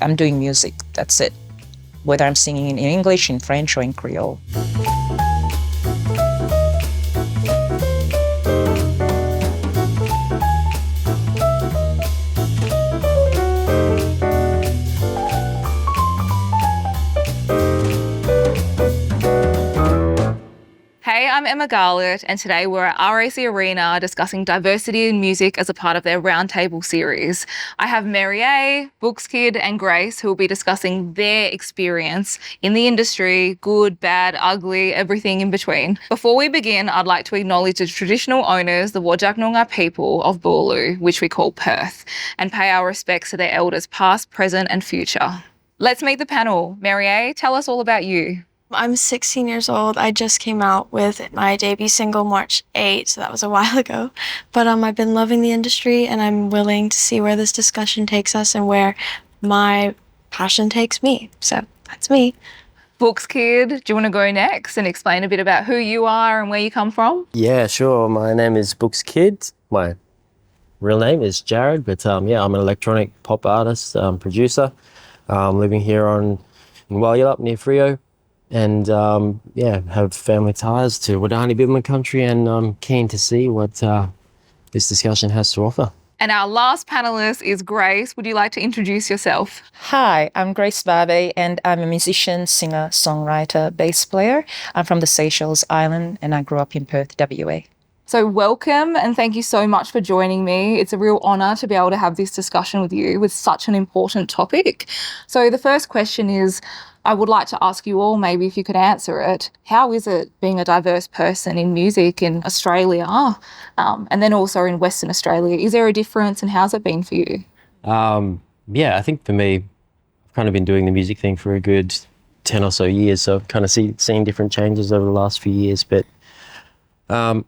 I'm doing music. That's it. Whether I'm singing in English, in French, or in Creole. Hey, I'm Emma Garlett, and today we're at RAC Arena discussing diversity in music as a part of their Roundtable series. I have Mariae, Boox Kid, and Grace, who will be discussing their experience in the industry, good, bad, ugly, everything in between. Before we begin, I'd like to acknowledge the traditional owners, the Whadjuk Noongar people of Boorloo, which we call Perth, and pay our respects to their elders past, present, and future. Let's meet the panel. Mariae, tell us all about you. I'm 16 years old. I just came out with my debut single March 8, so that was a while ago. But I've been loving the industry, and I'm willing to see where this discussion takes us and where my passion takes me. So that's me. Boox Kid, do you want to go next and explain a bit about who you are and where you come from? Yeah, sure. My name is Boox Kid. My real name is Jared, but I'm an electronic pop artist, producer. Living here in Wyalup near Freo. And have family ties to Wadani Bibbman country, and I'm keen to see what this discussion has to offer. And our last panelist is Grace. Would you like to introduce yourself? Hi, I'm Grace Barbé, and I'm a musician, singer, songwriter, bass player. I'm from the Seychelles Island, and I grew up in Perth, WA. So welcome, and thank you so much for joining me. It's a real honour to be able to have this discussion with you with such an important topic. So the first question is, I would like to ask you all, maybe if you could answer it, how is it being a diverse person in music in Australia and then also in Western Australia? Is there a difference, and how's it been for you? I think for me, I've kind of been doing the music thing for a good 10 or so years, so I've kind of seen different changes over the last few years. But I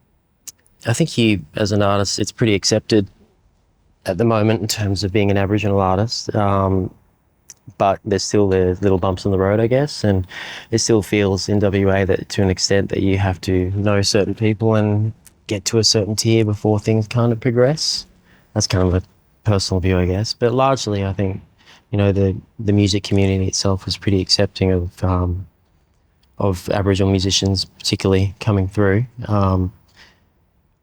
think here, as an artist, it's pretty accepted at the moment in terms of being an Aboriginal artist. But there's still the little bumps in the road, I guess, and it still feels in WA that to an extent that you have to know certain people and get to a certain tier before things kind of progress. That's kind of a personal view, I guess. But largely, I think, the music community itself is pretty accepting of Aboriginal musicians, particularly coming through.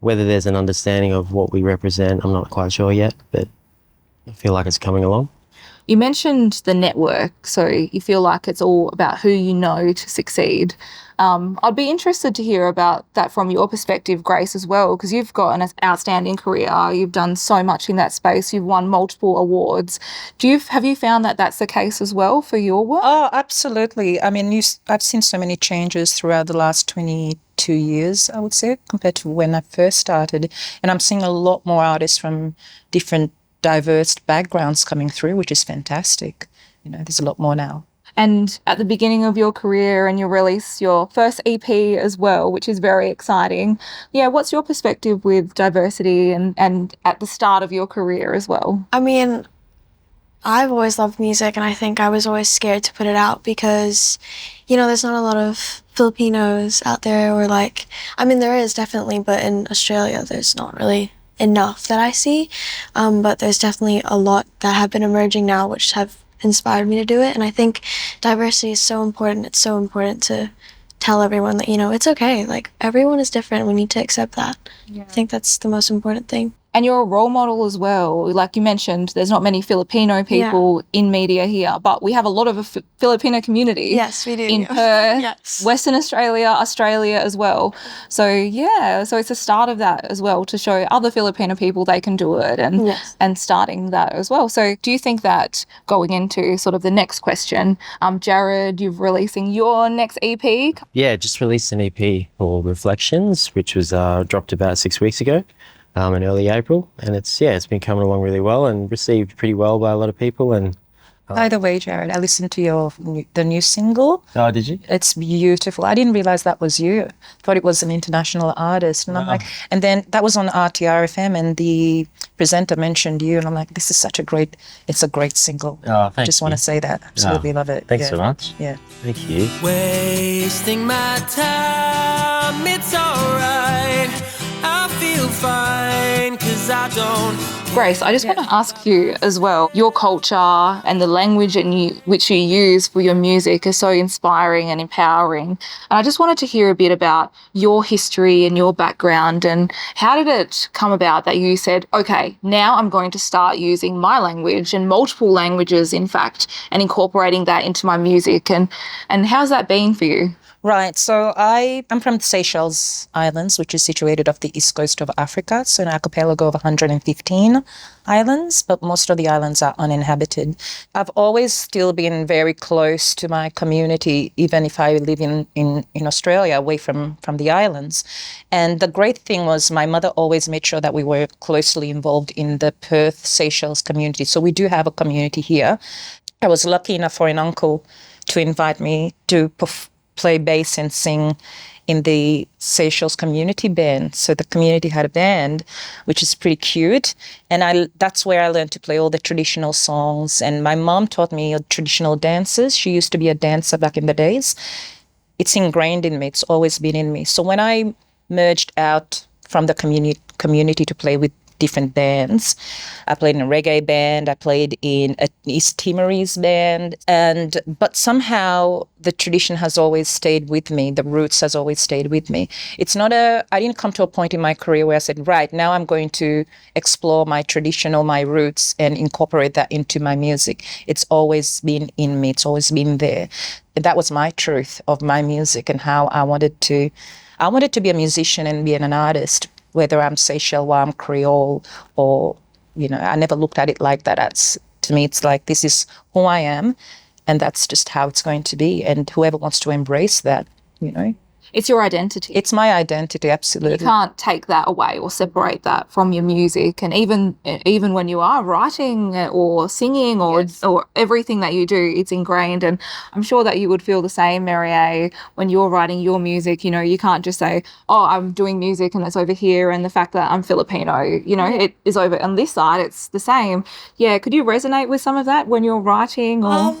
Whether there's an understanding of what we represent, I'm not quite sure yet, but I feel like it's coming along. You mentioned the network, so you feel like it's all about who you know to succeed. I'd be interested to hear about that from your perspective, Grace, as well, because you've got an outstanding career. You've done so much in that space. You've won multiple awards. Have you found that that's the case as well for your work? Oh, absolutely. I mean, I've seen so many changes throughout the last 22 years, I would say, compared to when I first started. And I'm seeing a lot more artists from different diverse backgrounds coming through, which is fantastic. There's a lot more now. And at the beginning of your career, and you release your first EP as well, which is very exciting. Yeah, what's your perspective with diversity and at the start of your career as well? I mean, I've always loved music, and I think I was always scared to put it out because, there's not a lot of Filipinos out there, or there is definitely, but in Australia, there's not really enough that I see, but there's definitely a lot that have been emerging now which have inspired me to do it. And I think diversity is so important. It's so important to tell everyone that, it's okay. Everyone is different. We need to accept that. Yeah. I think that's the most important thing. And you're a role model as well. Like you mentioned, there's not many Filipino people in media here, but we have a lot of a Filipino community. Yes, we do. In Perth, yes. Western Australia, Australia as well. So it's a start of that as well, to show other Filipino people they can do it, and starting that as well. So do you think that, going into sort of the next question, Jared, you're releasing your next EP? Yeah, just released an EP called Reflections, which was dropped about 6 weeks ago. In early April, and it's been coming along really well and received pretty well by a lot of people. And by the way, Jared, I listened to the new single. Oh, did you? It's beautiful. I didn't realize that was you. Thought it was an international artist, and I'm like, and then that was on RTR FM, and the presenter mentioned you, and I'm like, this is it's a great single. Oh, thank you. Just want to say that. Absolutely love it. Thanks so much. Yeah. Thank you. Wasting my time, it's alright. I feel fine, 'cause 'cause I don't. Grace, I just want to ask you as well, your culture and the language which you use for your music is so inspiring and empowering. And I just wanted to hear a bit about your history and your background, and how did it come about that you said, okay, now I'm going to start using my language and multiple languages, in fact, and incorporating that into my music, and how's that been for you? Right. So I'm from the Seychelles Islands, which is situated off the east coast of Africa. So an archipelago of 115 islands, but most of the islands are uninhabited. I've always still been very close to my community, even if I live in Australia, away from the islands. And the great thing was my mother always made sure that we were closely involved in the Perth Seychelles community. So we do have a community here. I was lucky enough for an uncle to invite me to play bass and sing in the Seychelles community band. So the community had a band, which is pretty cute. And that's where I learned to play all the traditional songs. And my mom taught me traditional dances. She used to be a dancer back in the days. It's ingrained in me. It's always been in me. So when I merged out from the community to play with different bands. I played in a reggae band. I played in an East Timorese band. But somehow the tradition has always stayed with me. The roots has always stayed with me. I didn't come to a point in my career where I said, right, now I'm going to explore my tradition or my roots and incorporate that into my music. It's always been in me. It's always been there. And that was my truth of my music and how I wanted to be a musician and be an artist. Whether I'm Seychelles or I'm Creole or, I never looked at it like that. To me, it's like, this is who I am and that's just how it's going to be. And whoever wants to embrace that, It's your identity. It's my identity, absolutely. You can't take that away or separate that from your music. And even when you are writing or singing or everything that you do, it's ingrained. And I'm sure that you would feel the same, Mariae, when you're writing your music. You can't just say, oh, I'm doing music and it's over here, and the fact that I'm Filipino, it is over on this side. It's the same. Yeah, could you resonate with some of that when you're writing? Or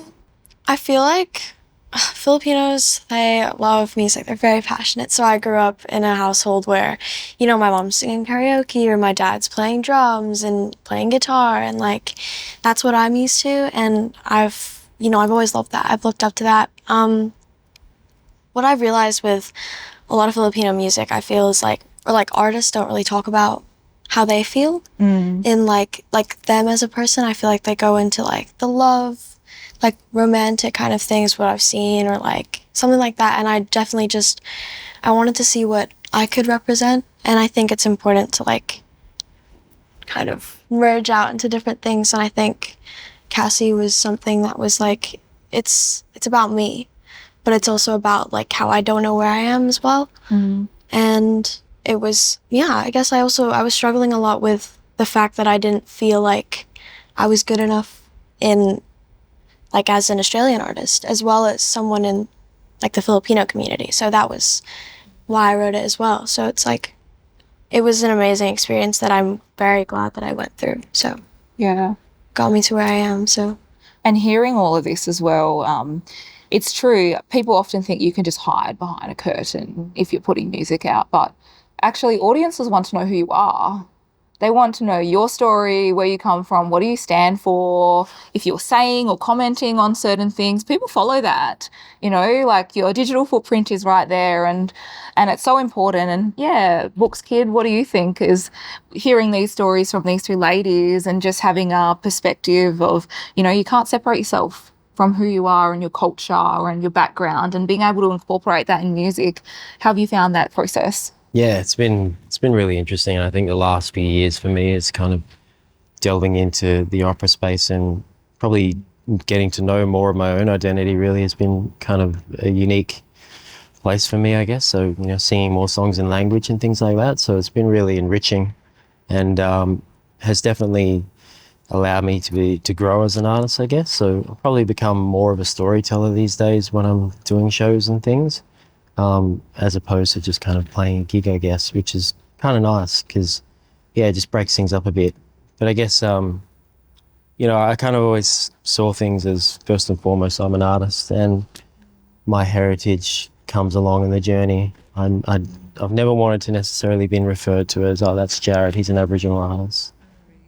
I feel like Filipinos, they love music. They're very passionate. So I grew up in a household where, my mom's singing karaoke or my dad's playing drums and playing guitar, and that's what I'm used to. And I've always loved that. I've looked up to that. What I've realized with a lot of Filipino music, I feel is artists don't really talk about how they feel in like them as a person. I feel like they go into the love, romantic kind of things, what I've seen, or something like that. And I definitely I wanted to see what I could represent. And I think it's important to kind of merge out into different things. And I think Cassie was something that was it's about me, but it's also about how I don't know where I am as well. And it was, I guess I was struggling a lot with the fact that I didn't feel like I was good enough in as an Australian artist, as well as someone in the Filipino community. So that was why I wrote it as well. So it's it was an amazing experience that I'm very glad that I went through. So yeah, got me to where I am. So, and hearing all of this as well, it's true. People often think you can just hide behind a curtain if you're putting music out, but actually audiences want to know who you are. They want to know your story, where you come from, what do you stand for, if you're saying or commenting on certain things. People follow that, your digital footprint is right there, and it's so important. And yeah, Boox Kid, what do you think is hearing these stories from these two ladies and just having a perspective of, you can't separate yourself from who you are and your culture and your background, and being able to incorporate that in music. How have you found that process? Yeah, it's been really interesting. I think the last few years for me is kind of delving into the opera space and probably getting to know more of my own identity really has been kind of a unique place for me, I guess. So, singing more songs in language and things like that. So it's been really enriching and has definitely allowed me to grow as an artist, I guess. So I'll probably become more of a storyteller these days when I'm doing shows and things. As opposed to just kind of playing a gig, I guess, which is kind of nice because, it just breaks things up a bit. But I guess, I kind of always saw things as first and foremost, I'm an artist and my heritage comes along in the journey I've never wanted to necessarily been referred to as, oh, that's Jared, he's an Aboriginal artist.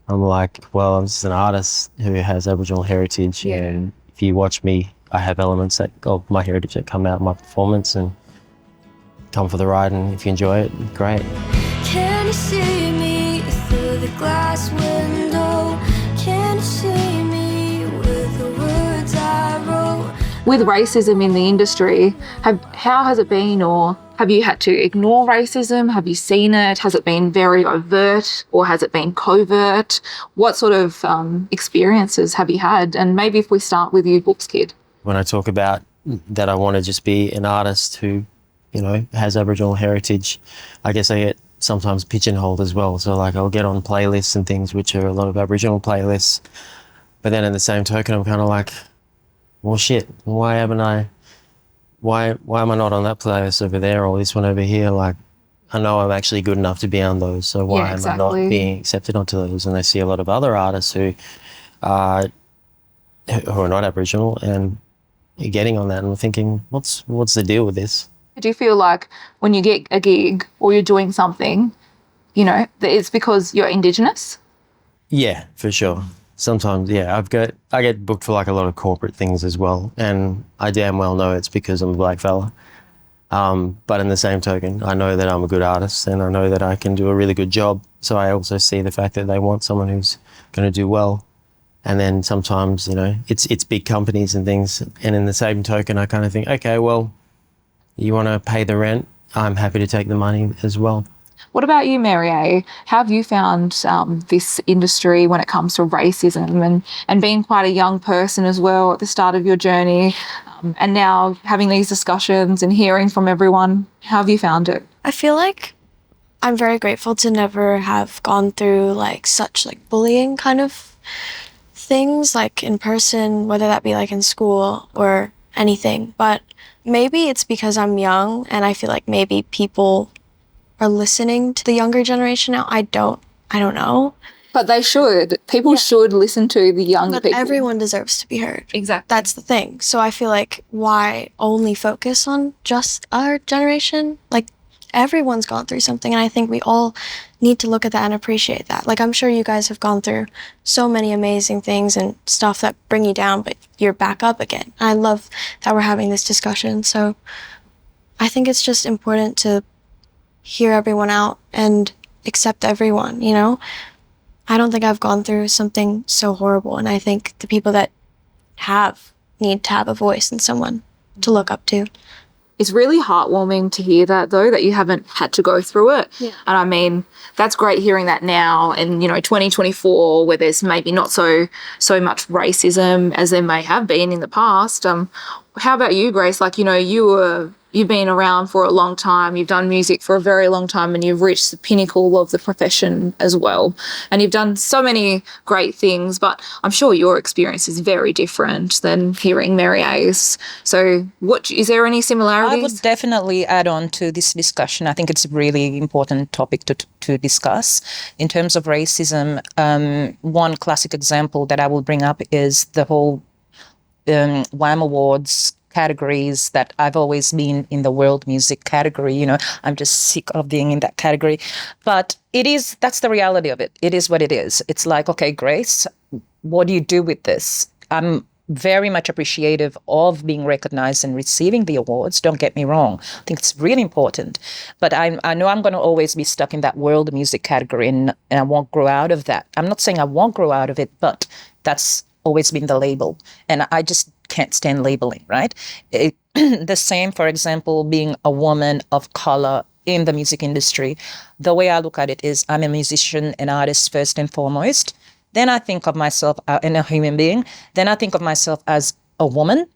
I'm like, well, I'm just an artist who has Aboriginal heritage, and if you watch me, I have elements of my heritage that come out in my performance, and come for the ride, and if you enjoy it, great. Can you see me through the glass window? Can you see me with the words I wrote? With racism in the industry, how has it been, or have you had to ignore racism? Have you seen it? Has it been very overt, or has it been covert? What sort of experiences have you had? And maybe if we start with you, Boox Kid. When I talk about that I want to just be an artist who, you know, has Aboriginal heritage, I guess I get sometimes pigeonholed as well. So like I'll get on playlists and things which are a lot of Aboriginal playlists, but then in the same token I'm kind of like, well shit, why am I not on that playlist over there or this one over here? Like, I know I'm actually good enough to be on those, so why am I not being accepted onto those? And I see a lot of other artists who are not Aboriginal and getting on that, and I'm thinking, what's the deal with this? Do you feel like when you get a gig or you're doing something, you know, that it's because you're Indigenous? Yeah, for sure. Sometimes, yeah, I get booked for like a lot of corporate things as well, and I damn well know it's because I'm a black fella. But in the same token, I know that I'm a good artist, and I know that I can do a really good job. So I also see the fact that they want someone who's going to do well. And then sometimes, you know, it's big companies and things, and in the same token, I kind of think, okay, well, you want to pay the rent, I'm happy to take the money as well. What about you, Mariae? How have you found this industry when it comes to racism and being quite a young person as well at the start of your journey, and now having these discussions and hearing from everyone? How have you found it? I feel like I'm very grateful to never have gone through like such like bullying kind of things, like in person, whether that be like in school or anything. But maybe it's because I'm young and I feel like maybe people are listening to the younger generation now. I don't know. But they should. People should listen to the younger people. But everyone deserves to be heard. Exactly. That's the thing. So I feel like why only focus on just our generation? Like everyone's gone through something, and I think we all need to look at that and appreciate that. Like I'm sure you guys have gone through so many amazing things and stuff that bring you down, but you're back up again. I love that we're having this discussion. So I think it's just important to hear everyone out and accept everyone, you know? I don't think I've gone through something so horrible, and I think the people that have need to have a voice and someone to look up to. It's really heartwarming to hear that, though, that you haven't had to go through it. Yeah. And I mean, that's great hearing that now in, 2024, where there's maybe not so much racism as there may have been in the past. How about you, Grace? Like, you've been around for a long time, you've done music for a very long time, and you've reached the pinnacle of the profession as well. And you've done so many great things, but I'm sure your experience is very different than hearing Mariae's. So is there any similarities? I would definitely add on to this discussion. I think it's a really important topic to discuss. In terms of racism, one classic example that I will bring up is the whole WAM Awards categories that I've always been in the world music category. I'm just sick of being in that category. But that's the reality of it. It is what it is. It's like, okay, Grace, what do you do with this? I'm very much appreciative of being recognized and receiving the awards. Don't get me wrong. I think it's really important. But I know I'm going to always be stuck in that world music category, and I won't grow out of that. I'm not saying I won't grow out of it, but that's always been the label. And I just can't stand labeling, right? The same, for example, being a woman of color in the music industry. The way I look at it is I'm a musician and artist first and foremost. Then I think of myself as a human being. Then I think of myself as a woman.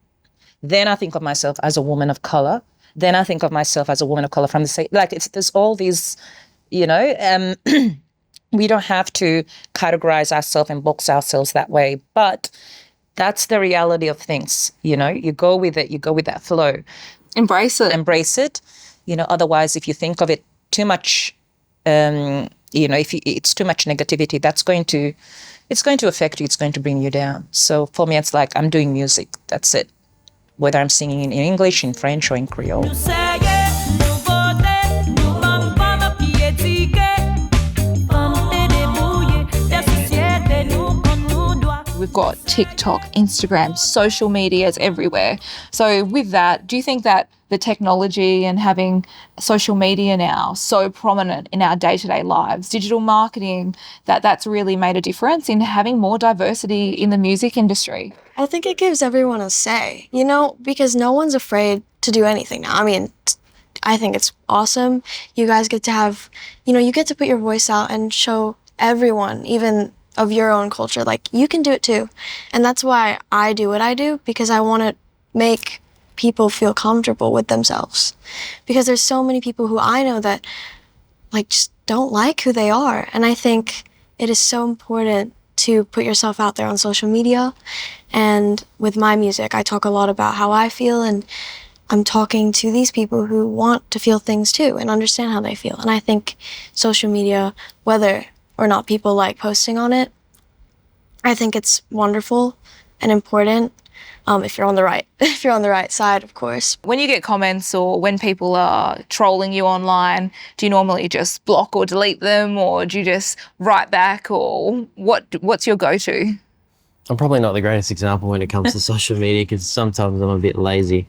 Then I think of myself as a woman of color. Then I think of myself as a woman of color from the same, there's all these, we don't have to categorize ourselves and box ourselves that way, but that's the reality of things. You go with it, you go with that flow. Embrace it. Otherwise, if you think of it too much, if it's too much negativity, it's going to affect you. It's going to bring you down. So for me, it's like I'm doing music. That's it. Whether I'm singing in English, in French, or in Creole. we've got TikTok, Instagram, social media is everywhere. So with that, do you think that the technology and having social media now so prominent in our day-to-day lives, digital marketing, that's really made a difference in having more diversity in the music industry? I think it gives everyone a say, you know, because no one's afraid to do anything now. I mean, I think it's awesome. You guys get to have, you know, you get to put your voice out and show everyone, even of your own culture, like, you can do it too. And that's why I do what I do, because I want to make people feel comfortable with themselves. Because there's so many people who I know that, like, just don't like who they are. And I think it is so important to put yourself out there on social media. And with my music, I talk a lot about how I feel, and I'm talking to these people who want to feel things too and understand how they feel. And I think social media, whether or not people like posting on it, I think it's wonderful and important, if you're on the right side, of course. When you get comments or when people are trolling you online, do you normally just block or delete them, or do you just write back, or what's your go-to? I'm probably not the greatest example when it comes to social media, because sometimes I'm a bit lazy.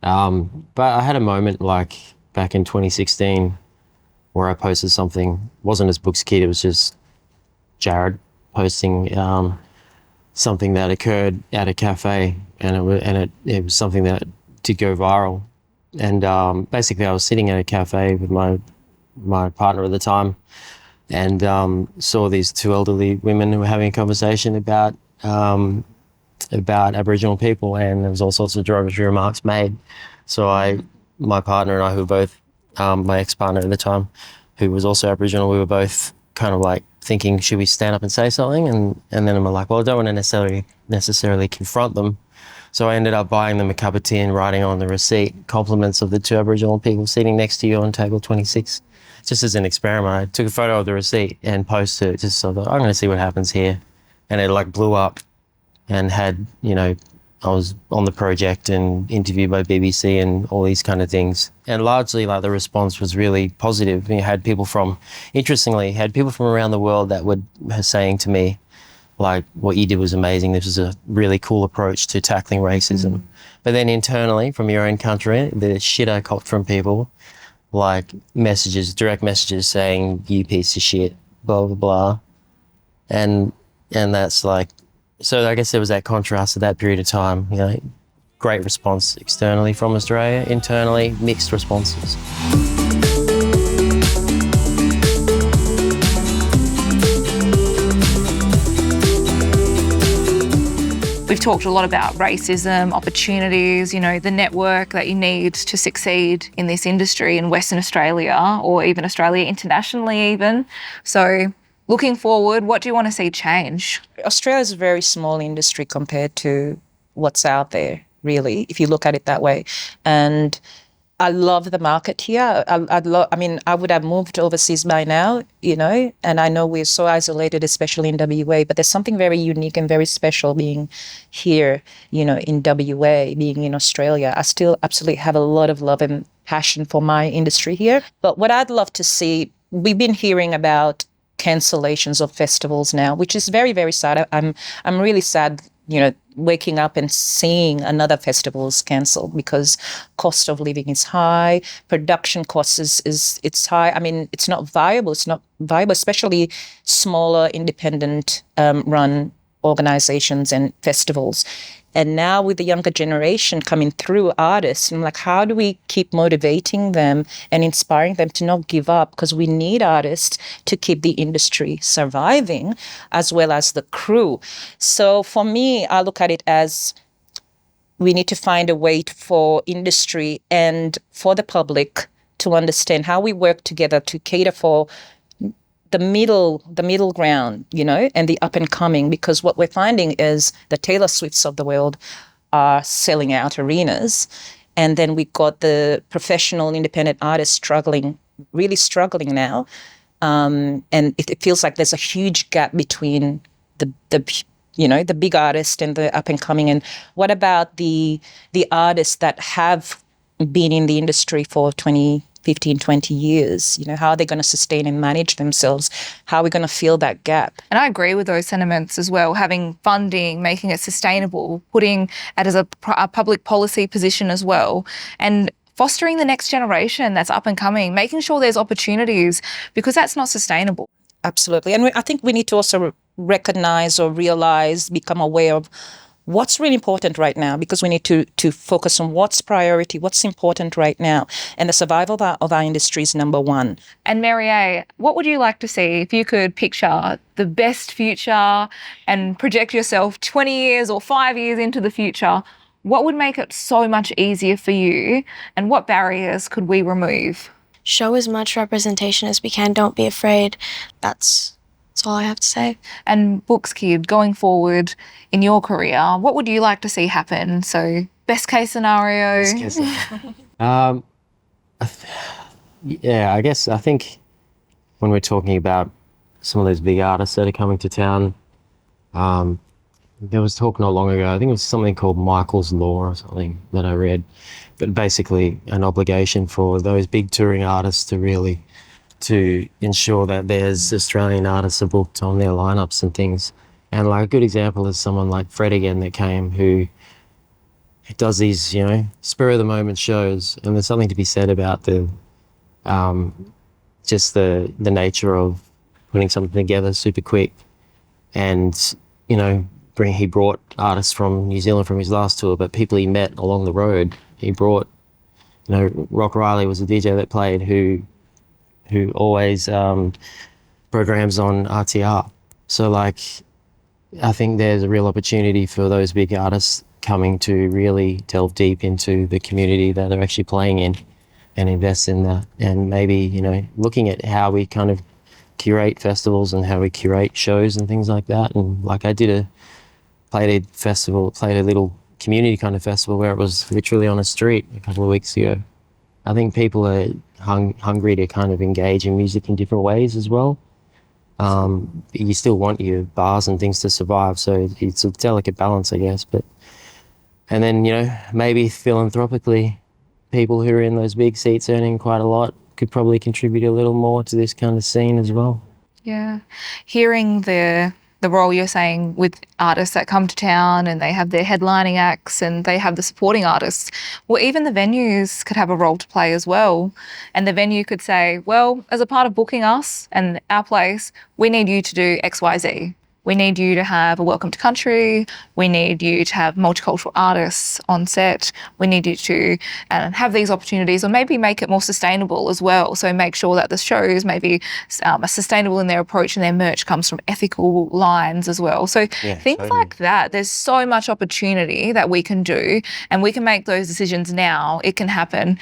But I had a moment like back in 2016 where I posted something. It wasn't as Boox Kid, it was just Jared posting something that occurred at a cafe, and it was something that did go viral. And basically I was sitting at a cafe with my partner at the time, and saw these two elderly women who were having a conversation about Aboriginal people, and there was all sorts of derogatory remarks made. So my partner and I, who were both, my ex-partner at the time, who was also Aboriginal, we were both kind of like thinking, should we stand up and say something? And then I'm like, well, I don't want to necessarily confront them. So I ended up buying them a cup of tea and writing on the receipt compliments of the two Aboriginal people sitting next to you on table 26. Just as an experiment, I took a photo of the receipt and posted it, just so that I'm going to see what happens here. And it like blew up, and had, you know, I was on the project and interviewed by BBC and all these kind of things. And largely, like, the response was really positive. You had people from around the world that were saying to me, like, what you did was amazing. This was a really cool approach to tackling racism. But then internally, from your own country, the shit I copped from people, like direct messages saying, you piece of shit, blah, blah, blah. And that's like, so I guess there was that contrast at that period of time, you know, great response externally from Australia, internally mixed responses. We've talked a lot about racism, opportunities, you know, the network that you need to succeed in this industry in Western Australia, or even Australia internationally even. So looking forward, what do you want to see change? Australia is a very small industry compared to what's out there, really, if you look at it that way. And I love the market here. I would have moved overseas by now, you know, and I know we're so isolated, especially in WA, but there's something very unique and very special being here, you know, in WA, being in Australia. I still absolutely have a lot of love and passion for my industry here. But what I'd love to see, we've been hearing about cancellations of festivals now, which is very, very sad. I'm really sad, you know, waking up and seeing another festivals cancelled because cost of living is high, production costs it's high. I mean, it's not viable. It's not viable, especially smaller independent run organizations and festivals. And now with the younger generation coming through, artists, I'm like, how do we keep motivating them and inspiring them to not give up? Because we need artists to keep the industry surviving, as well as the crew. So for me, I look at it as we need to find a way for industry and for the public to understand how we work together to cater for the middle ground, you know, and the up and coming, because what we're finding is the Taylor Swifts of the world are selling out arenas. And then we've got the professional independent artists really struggling now. And it feels like there's a huge gap between the big artist and the up and coming. And what about the artists that have been in the industry for 20 15, 20 years? You know, how are they going to sustain and manage themselves? How are we going to fill that gap? And I agree with those sentiments as well, having funding, making it sustainable, putting it as a public policy position as well, and fostering the next generation that's up and coming, making sure there's opportunities, because that's not sustainable. Absolutely. And I think we need to also recognize or realize, become aware of what's really important right now, because we need to focus on what's priority, what's important right now. And the survival of our industry is number one. And Mariae, what would you like to see if you could picture the best future and project yourself 20 years or 5 years into the future? What would make it so much easier for you, and what barriers could we remove? Show as much representation as we can. Don't be afraid. That's all I have to say. And Boox Kid, going forward in your career, what would you like to see happen? So best case scenario. Yeah, I think when we're talking about some of those big artists that are coming to town, there was talk not long ago, I think it was something called Michael's Law or something that I read, but basically an obligation for those big touring artists to ensure that there's Australian artists are booked on their lineups and things. And like a good example is someone like Fred again that came, who does these, you know, spur of the moment shows, and there's something to be said about the just the nature of putting something together super quick. And, you know, he brought artists from New Zealand from his last tour, but people he met along the road. He brought, you know, Rock Riley was a DJ that played who always programs on RTR. So like, I think there's a real opportunity for those big artists coming to really delve deep into the community that they're actually playing in and invest in that. And maybe, you know, looking at how we kind of curate festivals and how we curate shows and things like that. And like I played a little community kind of festival where it was literally on a street a couple of weeks ago. I think people are hungry to kind of engage in music in different ways as well. You still want your bars and things to survive, so it's a delicate balance, I guess. And then, you know, maybe philanthropically, people who are in those big seats earning quite a lot could probably contribute a little more to this kind of scene as well. Yeah. Hearing the role you're saying with artists that come to town and they have their headlining acts and they have the supporting artists, well, even the venues could have a role to play as well. And the venue could say, well, as a part of booking us and our place, we need you to do X, Y, Z. We need you to have a welcome to country. We need you to have multicultural artists on set. We need you to have these opportunities, or maybe make it more sustainable as well. So make sure that the shows maybe are sustainable in their approach and their merch comes from ethical lines as well. So things like that, there's so much opportunity that we can do, and we can make those decisions now. It can happen.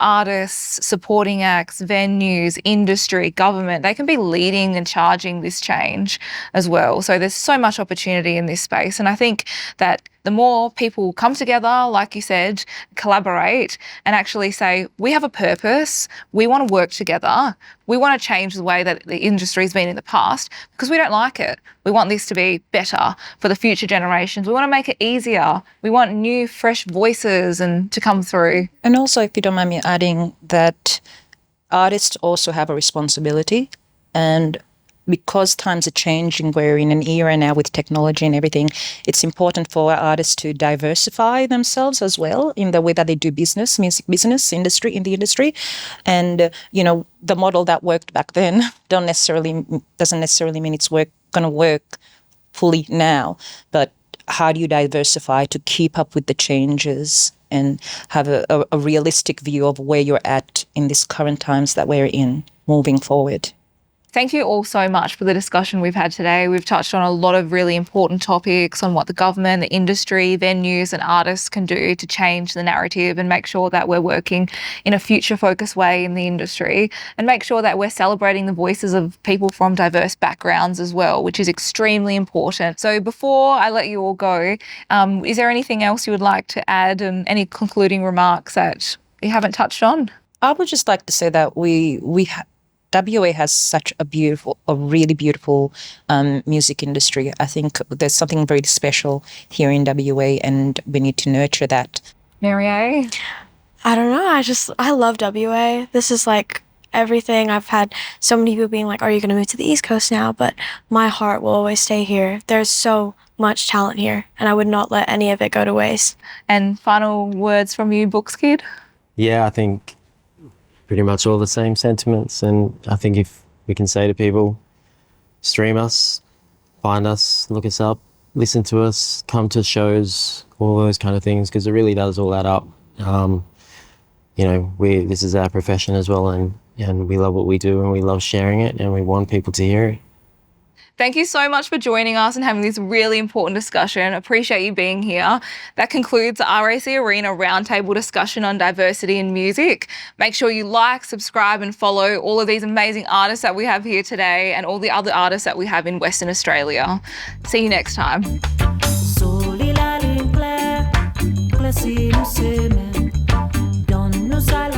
Artists, supporting acts, venues, industry, government, they can be leading and charging this change as well. So there's so much opportunity in this space. And I think that the more people come together, like you said, collaborate and actually say, we have a purpose, we want to work together, we want to change the way that the industry's been in the past because we don't like it. We want this to be better for the future generations. We want to make it easier. We want new, fresh voices and to come through. And also, if you don't mind me adding, that artists also have a responsibility, and because times are changing, we're in an era now with technology and everything, it's important for our artists to diversify themselves as well in the way that they do business, music business, in the industry. And, you know, the model that worked back then doesn't necessarily mean it's going to work fully now. But how do you diversify to keep up with the changes and have a realistic view of where you're at in these current times that we're in moving forward? Thank you all so much for the discussion we've had today. We've touched on a lot of really important topics on what the government, the industry, venues and artists can do to change the narrative and make sure that we're working in a future-focused way in the industry, and make sure that we're celebrating the voices of people from diverse backgrounds as well, which is extremely important. So before I let you all go, is there anything else you would like to add, and any concluding remarks that you haven't touched on? I would just like to say that WA has such a really beautiful music industry. I think there's something very special here in WA, and we need to nurture that. Mariae? I don't know. I love WA. This is like everything. I've had so many people being like, are you going to move to the East Coast now? But my heart will always stay here. There's so much talent here, and I would not let any of it go to waste. And final words from you, Boox Kid? Yeah, I think pretty much all the same sentiments. And I think if we can say to people, stream us, find us, look us up, listen to us, come to shows, all those kind of things, because it really does all add up. You know, this is our profession as well, and we love what we do, and we love sharing it, and we want people to hear it. Thank you so much for joining us and having this really important discussion. Appreciate you being here. That concludes the RAC Arena Roundtable discussion on diversity in music. Make sure you like, subscribe and follow all of these amazing artists that we have here today and all the other artists that we have in Western Australia. See you next time. Soli la lune claire, glacée nous sème, donne-nous à la